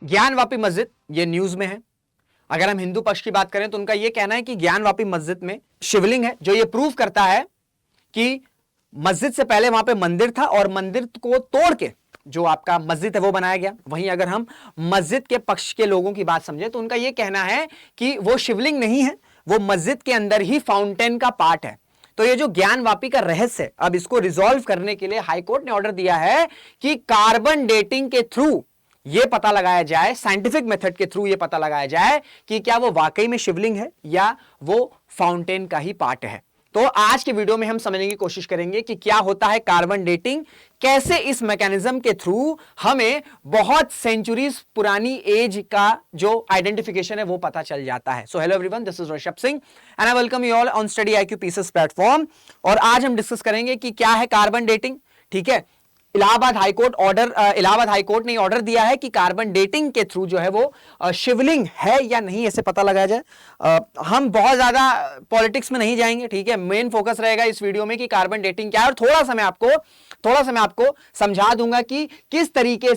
ज्ञानवापी मस्जिद ये न्यूज में है। अगर हम हिंदू पक्ष की बात करें तो उनका यह कहना है कि ज्ञानवापी मस्जिद में शिवलिंग है, जो ये प्रूव करता है कि मस्जिद से पहले वहां पे मंदिर था और मंदिर को तोड़ के जो आपका मस्जिद है वो बनाया गया। वहीं अगर हम मस्जिद के पक्ष के लोगों की बात समझे तो उनका यह कहना है कि वो शिवलिंग नहीं है, वो मस्जिद के अंदर ही फाउंटेन का पार्ट है। तो ये जो ज्ञानवापी का रहस्य है, अब इसको रिजॉल्व करने के लिए हाईकोर्ट ने ऑर्डर दिया है कि कार्बन डेटिंग के थ्रू ये पता लगाया जाए, साइंटिफिक मेथड के थ्रू ये पता लगाया जाए कि क्या वो वाकई में शिवलिंग है या वो फाउंटेन का ही पार्ट है। तो आज के वीडियो में हम समझने की कोशिश करेंगे कि क्या होता है कार्बन डेटिंग, कैसे इस मैकेनिज्म के थ्रू हमें बहुत सेंचुरीज पुरानी एज का जो आइडेंटिफिकेशन है वो पता चल जाता है। So hello everyone, this is Rishabh Singh and I welcome you all on study IQ pieces platform. और आज हम डिस्कस करेंगे कि क्या है कार्बन डेटिंग। ठीक है, इलाहाबाद हाईकोर्ट ने ऑर्डर दिया है कि कार्बन डेटिंग के थ्रू जो है वो शिवलिंग है या नहीं ऐसे पता लगाया जाए। हम बहुत ज्यादा पॉलिटिक्स में नहीं जाएंगे, ठीक है। मेन फोकस रहेगा इस वीडियो में कि कार्बन डेटिंग क्या है और थोड़ा सा मैं आपको समझा दूंगा कि किस तरीके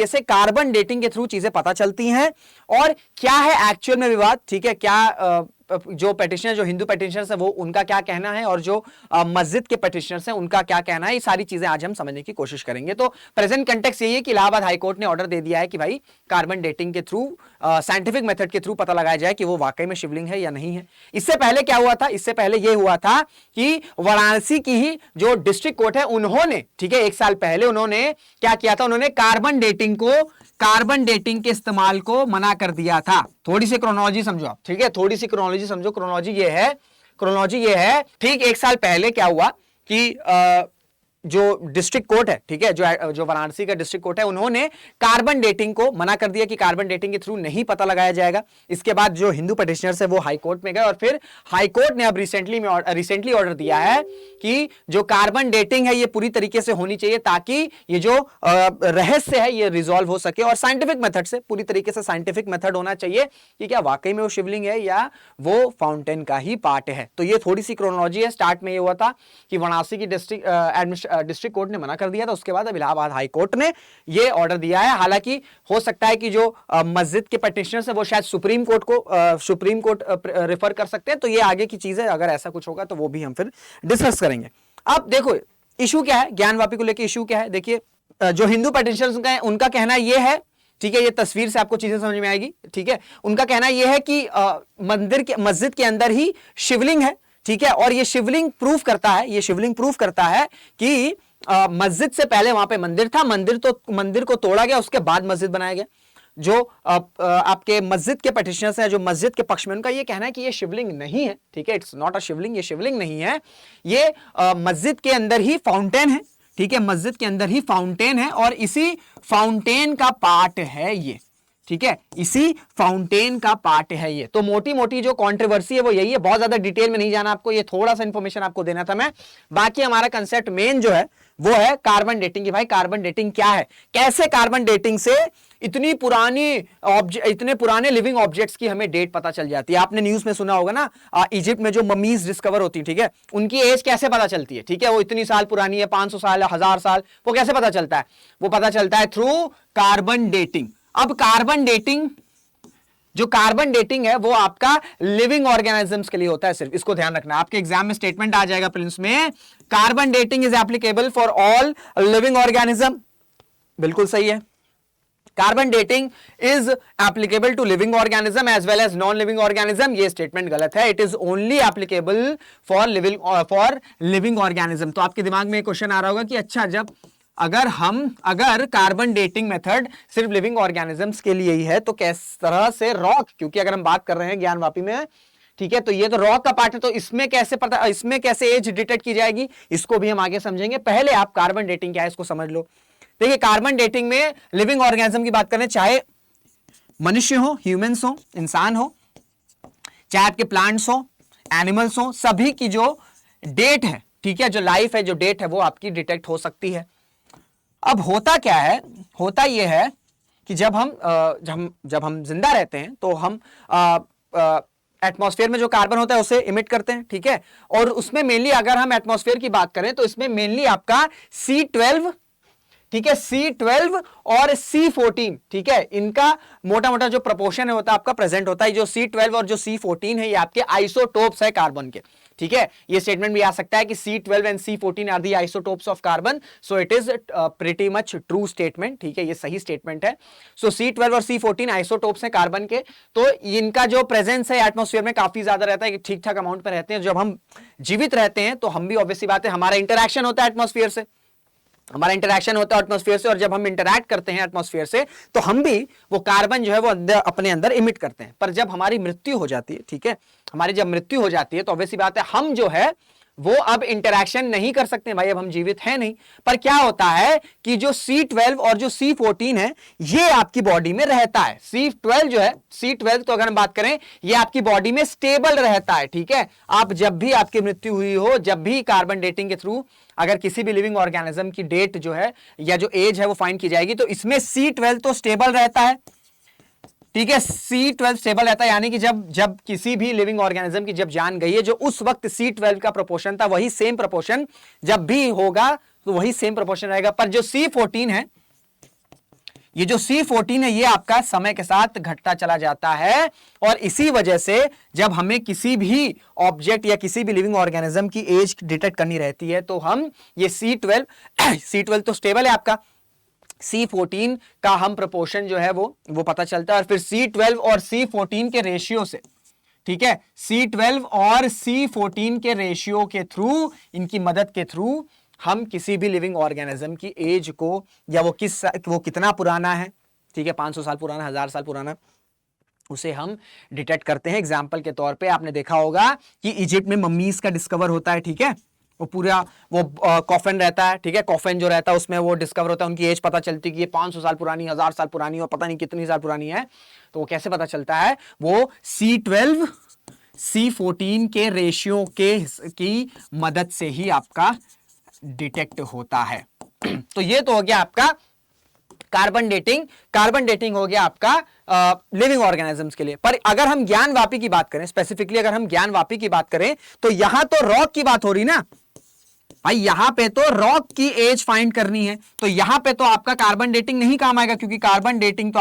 से कार्बन डेटिंग के थ्रू चीजें पता चलती हैं और क्या है एक्चुअल में विवाद। ठीक है, क्या जो पेटिशनर, जो हिंदू पेटिशनर्स है वो उनका क्या कहना है और जो मस्जिद के पेटिशनर्स हैं उनका क्या कहना है, ये सारी चीजें आज हम समझने की कोशिश करेंगे। तो प्रेजेंट कंटेक्स्ट यही है कि इलाहाबाद हाईकोर्ट ने ऑर्डर दे दिया है कि भाई कार्बन डेटिंग के थ्रू, साइंटिफिक मेथड के थ्रू पता लगाया जाए कि वो वाकई में शिवलिंग है या नहीं है। इससे पहले क्या हुआ था? इससे पहले यह हुआ था कि वाराणसी की ही जो डिस्ट्रिक्ट कोर्ट है उन्होंने, ठीक है, 1 साल पहले उन्होंने क्या किया था, उन्होंने कार्बन डेटिंग के इस्तेमाल को मना कर दिया था। थोड़ी सी क्रोनोलॉजी समझो आप, ठीक है, थोड़ी सी क्रोनोलॉजी समझो। क्रोनोलॉजी ये है ठीक 1 साल पहले क्या हुआ कि जो डिस्ट्रिक्ट कोर्ट है, ठीक है, जो वाराणसी का डिस्ट्रिक्ट कोर्ट है, उन्होंने कार्बन डेटिंग को मना कर दिया कि कार्बन डेटिंग के थ्रू नहीं पता लगाया जाएगा। इसके बाद जो हिंदू पेटिशनर्स है वो हाई कोर्ट में गए और फिर हाई कोर्ट ने अब रिसेंटली ऑर्डर दिया है कि जो कार्बन डेटिंग है ये पूरी तरीके से होनी चाहिए ताकि ये जो रहस्य है ये रिजॉल्व हो सके और साइंटिफिक मेथड से, पूरी तरीके से साइंटिफिक मेथड होना चाहिए कि क्या वाकई में वो शिवलिंग है या वो फाउंटेन का ही पार्ट है। तो ये थोड़ी सी क्रोनोलॉजी है। स्टार्ट में ये हुआ था कि वाराणसी की डिस्ट्रिक्ट कोर्ट ने मना कर दिया था, उसके बाद अब इलाहाबाद हाई कोर्ट ने ये ऑर्डर दिया है। हालांकि हो सकता है कि जो मस्जिद के पेटिशनर्स है वो शायद सुप्रीम कोर्ट रेफर कर सकते हैं। तो ये आगे की चीज है, अगर ऐसा कुछ होगा तो वो भी हम फिर डिस्कस करेंगे। अब देखो इशू क्या है, ज्ञानवापी को लेकर इशू क्या है। देखिए, जो हिंदू पेटिशनर्स का है उनका कहना यह है, ठीक है, ये तस्वीर से आपको चीजें समझ में आएगी, ठीक है। उनका कहना यह है कि मस्जिद के अंदर ही शिवलिंग है, ठीक है, और ये शिवलिंग प्रूफ करता है कि मस्जिद से पहले वहां पे मंदिर था, मंदिर को तोड़ा गया, उसके बाद मस्जिद बनाया गया। जो आपके मस्जिद के पेटिशनर्स हैं, जो मस्जिद के पक्ष में, उनका ये कहना है कि ये शिवलिंग नहीं है, ठीक है, इट्स नॉट अ शिवलिंग, ये शिवलिंग नहीं है, ये मस्जिद के अंदर ही फाउंटेन है, ठीक है, मस्जिद के अंदर ही फाउंटेन है और इसी फाउंटेन का पार्ट है ये, ठीक है, इसी फाउंटेन का पार्ट है ये। तो मोटी मोटी जो कंट्रोवर्सी है वो यही है, बहुत ज्यादा डिटेल में नहीं जाना आपको, ये थोड़ा सा इंफॉर्मेशन आपको देना था मैं। बाकी हमारा कंसेप्ट मेन जो है वो है कार्बन डेटिंग की। भाई कार्बन डेटिंग क्या है, कैसे कार्बन डेटिंग से इतने पुराने लिविंग ऑब्जेक्ट्स की हमें डेट पता चल जाती है। आपने न्यूज में सुना होगा ना, इजिप्ट में जो ममीज डिस्कवर होती है, ठीक है, उनकी एज कैसे पता चलती है, ठीक है, वो इतनी साल पुरानी है, 500 साल, 1000 साल, वो कैसे पता चलता है? वो पता चलता है थ्रू कार्बन डेटिंग। अब कार्बन डेटिंग है वो आपका लिविंग ऑर्गेनिजम्स के लिए होता है सिर्फ, इसको ध्यान रखना। आपके एग्जाम में स्टेटमेंट आ जाएगा प्रिलिम्स में, carbon dating is applicable for all living organism. बिल्कुल सही है, carbon dating is applicable to living organism as well as non living organism. ये स्टेटमेंट गलत है, it is only applicable for living organism. तो आपके दिमाग में क्वेश्चन आ रहा होगा कि अच्छा, अगर कार्बन डेटिंग मेथड सिर्फ लिविंग ऑर्गेनिजम्स के लिए ही है तो किस तरह से रॉक, क्योंकि अगर हम बात कर रहे हैं ज्ञानवापी में, ठीक है, तो ये तो रॉक का पार्ट है, तो इसमें कैसे एज डिटेक्ट की जाएगी, इसको भी हम आगे समझेंगे। पहले आप कार्बन डेटिंग क्या है इसको समझ लो। देखिए, कार्बन डेटिंग में लिविंग ऑर्गेनिज्म की बात करें, चाहे मनुष्य हो, ह्यूमंस हो, इंसान हो, चाहे आपके प्लांट्स हो, एनिमल्स हो, सभी की जो डेट है, ठीक है, जो लाइफ है, जो डेट है, वो आपकी डिटेक्ट हो सकती है। अब होता क्या है, होता यह है कि जब हम जिंदा रहते हैं तो हम एटमॉस्फेयर में जो कार्बन होता है उसे इमिट करते हैं, ठीक है, और उसमें मेनली अगर हम एटमॉस्फेयर की बात करें तो इसमें मेनली आपका C12 ठीक है, C12 और C14, ठीक है, इनका मोटा मोटा जो प्रोपोर्शन है होता है आपका प्रेजेंट होता है। जो C12 और जो C14 है ये आपके आइसोटोप्स है कार्बन के, ठीक है। ये स्टेटमेंट भी आ सकता है कि C12 and C14 are the isotopes of carbon, so it is pretty much true statement, ठीक है, ये सही स्टेटमेंट है। सो C12 और C14 आइसोटोप्स हैं कार्बन के, तो इनका जो प्रेजेंस है एटमॉस्फेयर में काफी ज्यादा रहता है, ठीक ठाक अमाउंट पर रहते हैं। जब हम जीवित रहते हैं तो हम भी ऑब्वियसली बात है हमारा इंटरैक्शन होता है एटमॉस्फेयर से, हमारा इंटरैक्शन होता है एटमॉस्फेयर से, और जब हम इंटरैक्ट करते हैं एटमॉस्फेयर से तो हम भी वो कार्बन जो है वो अपने अंदर इमिट करते हैं। पर जब हमारी मृत्यु हो जाती है, ठीक है, हमारी जब मृत्यु हो जाती है तो ऑब्वियसली बात है हम जो है वो अब इंटरैक्शन नहीं कर सकते भाई, अब हम जीवित हैं नहीं। पर क्या होता है कि जो C12 और जो C14 है ये आपकी बॉडी में रहता है। C12 जो है, C12 तो अगर हम बात करें ये आपकी बॉडी में स्टेबल रहता है, ठीक है। आप जब भी आपकी मृत्यु हुई हो, जब भी कार्बन डेटिंग के थ्रू अगर किसी भी लिविंग ऑर्गेनिज्म की डेट जो है या जो एज है वो फाइंड की जाएगी तो इसमें C12 तो स्टेबल रहता है, ठीक है। C12 स्टेबल रहता है, यानी कि जब किसी भी लिविंग ऑर्गेनिज्म की जब जान गई है, जो उस वक्त C12 का प्रोपोर्शन था वही सेम प्रोपोर्शन जब भी होगा तो वही सेम प्रोपोर्शन रहेगा। पर जो C14 है, ये जो C14 है ये आपका समय के साथ घटता चला जाता है, और इसी वजह से जब हमें किसी भी ऑब्जेक्ट या किसी भी लिविंग ऑर्गेनिज्म की एज डिटेक्ट करनी रहती है तो हम ये C12 तो स्टेबल है आपका, C14 का हम प्रोपोर्शन जो है वो पता चलता है, और फिर C12 और C14 के रेशियो से, ठीक है, C12 और C14 के रेशियो के थ्रू, इनकी मदद के थ्रू हम किसी भी लिविंग ऑर्गेनिज्म की एज को, या वो कितना पुराना है, ठीक है, 500 साल पुराना, 1000 साल पुराना, उसे हम डिटेक्ट करते हैं। एग्जाम्पल के तौर पे आपने देखा होगा कि इजिप्ट में मम्मीज का डिस्कवर होता है, ठीक है, वो पूरा वो कॉफन रहता है, ठीक है, कॉफन जो रहता है उसमें वो डिस्कवर होता है, उनकी एज पता चलती है कि ये 500 साल पुरानी, 1000 साल पुरानी और पता नहीं कितनी साल पुरानी है। तो वो कैसे पता चलता है, वो C12 C14 के रेशियो की मदद से ही आपका डिटेक्ट होता है। तो ये तो हो गया आपका कार्बन डेटिंग हो गया आपका लिविंग ऑर्गेनिजम्स के लिए। पर अगर हम ज्ञानवापी की बात करें, स्पेसिफिकली अगर हम ज्ञानवापी की बात करें तो यहां तो रॉक की बात हो रही ना भाई, यहां पे तो रॉक की एज फाइंड करनी है, तो यहां पे तो आपका कार्बन डेटिंग नहीं काम आएगा, क्योंकि कार्बन डेटिंग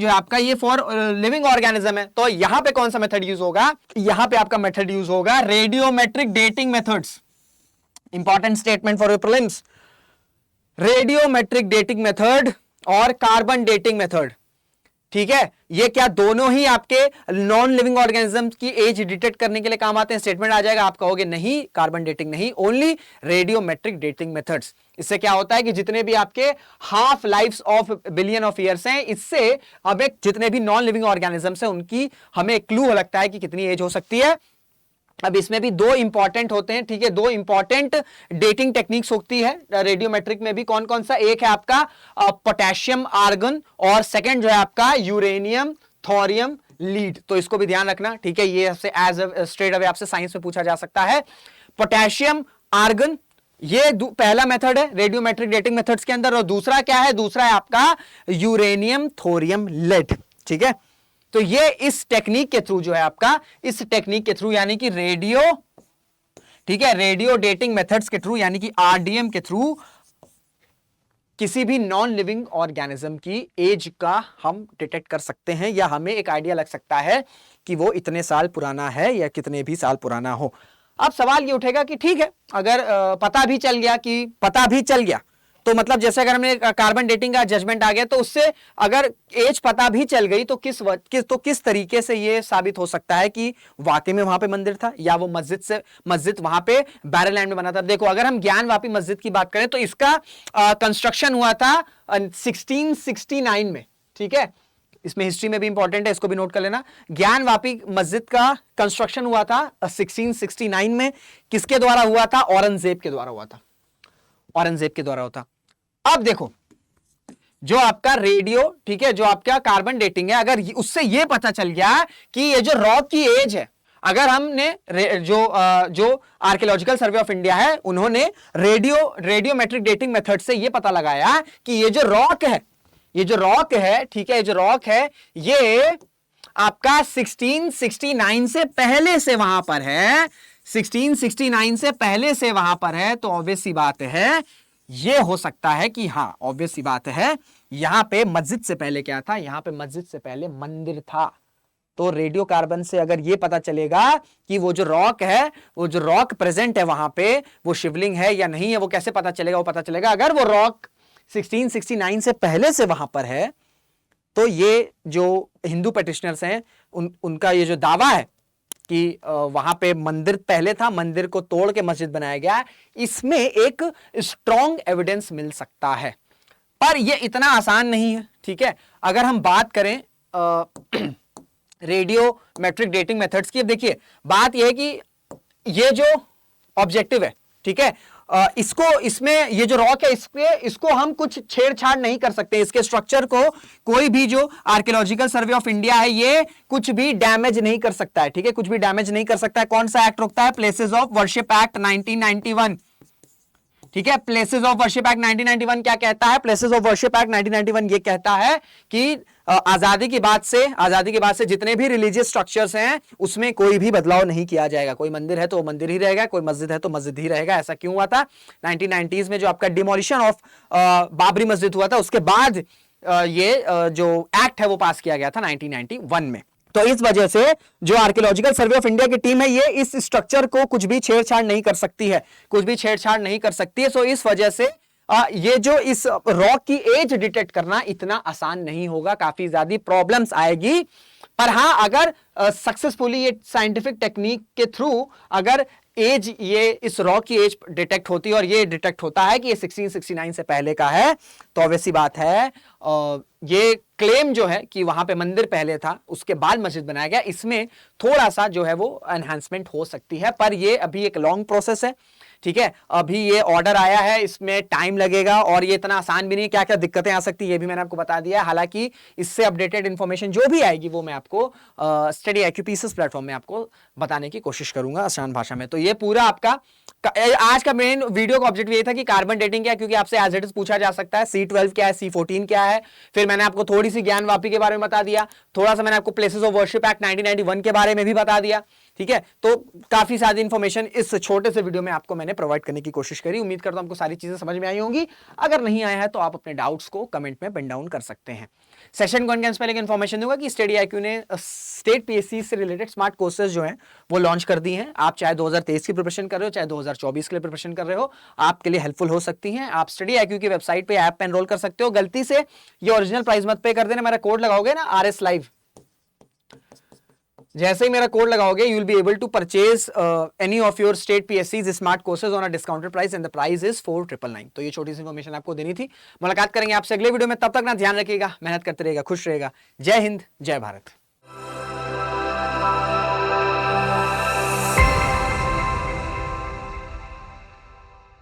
जो है आपका ये फॉर लिविंग ऑर्गेनिज्म है। तो यहां पे कौन सा मेथड यूज होगा, यहां पे आपका मेथड यूज होगा radiometric dating methods. Important statement for your prelims, radiometric dating method और कार्बन डेटिंग मेथड, ठीक है, ये क्या दोनों ही आपके नॉन लिविंग ऑर्गेनिज्म की एज डिटेक्ट करने के लिए काम आते हैं। स्टेटमेंट आ जाएगा, आप कहोगे नहीं कार्बन डेटिंग नहीं, ओनली रेडियोमेट्रिक डेटिंग मेथड्स। इससे क्या होता है कि जितने भी आपके half lifes of billion of years हैं, इससे हमें जितने भी नॉन लिविंग ऑर्गेनिजम्स हैं उनकी हमें क्लू लगता है कि कितनी एज हो सकती है। अब इसमें भी दो इंपॉर्टेंट होते हैं, ठीक है, दो इंपॉर्टेंट डेटिंग टेक्निक्स होती है रेडियोमेट्रिक में भी। कौन कौन सा, एक है आपका पोटेशियम आर्गन, और सेकंड जो है आपका यूरेनियम थोरियम लीड। तो इसको भी ध्यान रखना, ठीक है, ये आपसे एज स्ट्रेट अवे आपसे साइंस में पूछा जा सकता है। पोटेशियम आर्गन ये पहला मेथड है रेडियोमेट्रिक डेटिंग मेथड्स के अंदर, और दूसरा क्या है, दूसरा है आपका यूरेनियम थोरियम लीड, ठीक है। तो ये इस टेक्निक के थ्रू जो है आपका, इस टेक्निक के थ्रू यानी कि रेडियो, ठीक है, रेडियो डेटिंग मेथड्स के थ्रू यानी कि RDM के थ्रू किसी भी नॉन लिविंग ऑर्गेनिज्म की एज का हम डिटेक्ट कर सकते हैं, या हमें एक आइडिया लग सकता है कि वो इतने साल पुराना है या कितने भी साल पुराना हो। अब सवाल ये उठेगा कि ठीक है, अगर पता भी चल गया तो मतलब जैसे अगर हमें कार्बन डेटिंग का जजमेंट आ गया तो उससे अगर एज पता भी चल गई तो किस तरीके से ये साबित हो सकता है कि वाकई में वहां पे मंदिर था, या वो मस्जिद वहां पे बैरलैंड में बना था। देखो, अगर हम ज्ञानवापी मस्जिद की बात करें तो इसका कंस्ट्रक्शन हुआ था 1669 में, ठीक है, इसमें हिस्ट्री में भी इंपॉर्टेंट है, इसको भी नोट कर लेना। ज्ञानवापी मस्जिद का कंस्ट्रक्शन हुआ था 1669 में। किसके द्वारा हुआ था, औरंगजेब के द्वारा हुआ था, औरंगजेब के द्वारा होता। अब देखो, जो आपका रेडियो, ठीक है, जो आपका कार्बन डेटिंग है, अगर उससे यह पता चल गया कि ये जो रॉक की एज है, अगर हमने जो आर्कियोलॉजिकल सर्वे ऑफ इंडिया है उन्होंने रेडियोमेट्रिक डेटिंग मेथड से यह पता लगाया कि ये जो रॉक है, ठीक है, जो रॉक है ये आपका 1669 से पहले से वहां पर है, 1669 से पहले से वहां पर है। तो ऑब्वियस सी बात है ये हो सकता है कि हाँ, ऑब्वियस सी बात है, यहां पे मस्जिद से पहले क्या था, यहां पे मस्जिद से पहले मंदिर था। तो रेडियो कार्बन से अगर ये पता चलेगा कि वो जो रॉक है, वो जो रॉक प्रेजेंट है वहां पे, वो शिवलिंग है या नहीं है, वो कैसे पता चलेगा? वो पता चलेगा अगर वो रॉक 1669 से पहले से वहां पर है, तो ये जो हिंदू पेटिशनर्स हैं उनका ये जो दावा है कि वहां पे मंदिर पहले था, मंदिर को तोड़ के मस्जिद बनाया गया, इसमें एक स्ट्रॉन्ग एविडेंस मिल सकता है। पर यह इतना आसान नहीं है, ठीक है। अगर हम बात करें रेडियो मैट्रिक डेटिंग मेथड्स की, अब देखिए बात यह है कि ये जो ऑब्जेक्टिव है, ठीक है, इसमें ये जो रॉक है, इसको हम कुछ छेड़छाड़ नहीं कर सकते। इसके स्ट्रक्चर को कोई भी जो आर्कियोलॉजिकल सर्वे ऑफ इंडिया है ये कुछ भी डैमेज नहीं कर सकता है, ठीक है, कुछ भी डैमेज नहीं कर सकता है। कौन सा एक्ट रोकता है? प्लेसेस ऑफ वर्शिप एक्ट 1991, ठीक है। प्लेसेस ऑफ वर्शिप एक्ट 1991 क्या कहता है? प्लेसेस ऑफ वर्शिप एक्ट 1991 ये कहता है कि आजादी के बाद से जितने भी रिलीजियस स्ट्रक्चर्स हैं उसमें कोई भी बदलाव नहीं किया जाएगा। कोई मंदिर है तो वो मंदिर ही रहेगा, कोई मस्जिद है तो मस्जिद ही रहेगा। ऐसा क्यों हुआ था? 1990s में जो आपका डिमोलिशन ऑफ बाबरी मस्जिद हुआ था, उसके बाद ये जो एक्ट है वो पास किया गया था 1991 में। तो इस वजह से जो आर्कियोलॉजिकल सर्वे ऑफ इंडिया की टीम है ये इस स्ट्रक्चर को कुछ भी छेड़छाड़ नहीं कर सकती है, कुछ भी छेड़छाड़ नहीं कर सकती है। सो इस वजह से ये जो इस रॉक की एज डिटेक्ट करना इतना आसान नहीं होगा, काफी ज्यादा प्रॉब्लम्स आएगी। पर हां, अगर सक्सेसफुली ये साइंटिफिक टेक्निक के थ्रू अगर एज, ये इस रॉक की एज डिटेक्ट होती है और ये डिटेक्ट होता है कि ये 1669 से पहले का है, तो ऑब्वियसली बात है ये क्लेम जो है कि वहां पे मंदिर पहले था उसके बाद मस्जिद बनाया गया, इसमें थोड़ा सा जो है वो एनहांसमेंट हो सकती है। पर ये अभी एक लॉन्ग प्रोसेस है, ठीक है। अभी ये ऑर्डर आया है, इसमें टाइम लगेगा और ये इतना आसान भी नहीं। क्या क्या दिक्कतें आ सकती है ये भी मैंने आपको बता दिया है। हालांकि इससे अपडेटेड इंफॉर्मेशन जो भी आएगी वो मैं आपको स्टडी IQ पीसेस प्लेटफॉर्म में आपको बताने की कोशिश करूंगा आसान भाषा में। तो ये पूरा आपका आज का मेन वीडियो का ऑब्जेक्टिव ये था कि कार्बन डेटिंग क्या है, क्योंकि आपसे एज इट इज पूछा जा सकता है। C12 क्या है, C14 क्या है, फिर मैंने आपको थोड़ी सी ज्ञान वापी के बारे में बता दिया, थोड़ा सा मैंने आपको प्लेसेस ऑफ वर्शिप एक्ट 1991 के बारे में भी बता दिया, ठीक है। तो काफी सारी इंफॉर्मेशन इस छोटे से वीडियो में आपको मैंने प्रोवाइड करने की कोशिश करी। उम्मीद करता हूं आपको सारी चीजें समझ में आई होंगी। अगर नहीं आया है तो आप अपने डाउट्स को कमेंट में पिन डाउन कर सकते हैं। सेशन को एंड पहले इन्फॉर्मेशन दूंगा कि स्टडी IQ ने स्टेट PSC से रिलेटेड स्मार्ट कोर्सेज जो हैं वो लॉन्च कर दी हैं। आप चाहे 2023 की प्रिपरेशन कर रहे हो, चाहे 2024 के लिए प्रिपरेशन कर रहे हो, आपके लिए हेल्पफुल हो सकती हैं। आप स्टडी IQ की वेबसाइट पे ऐप पे एनरोल कर सकते हो। गलती से ये ओरिजिनल प्राइस मत पे कर देना, मेरा कोड लगाओगे ना RS Live, जैसे ही मेरा कोड लगाओगे you will be able to purchase any of your state PSCs smart courses on a discounted price and the price is 4999। तो ये छोटी सी इन्फॉर्मेशन आपको देनी थी। मुलाकात करेंगे आपसे अगले वीडियो में, तब तक ना ध्यान रखिएगा, मेहनत करते रहिएगा, खुश रहेगा। जय हिंद, जय भारत।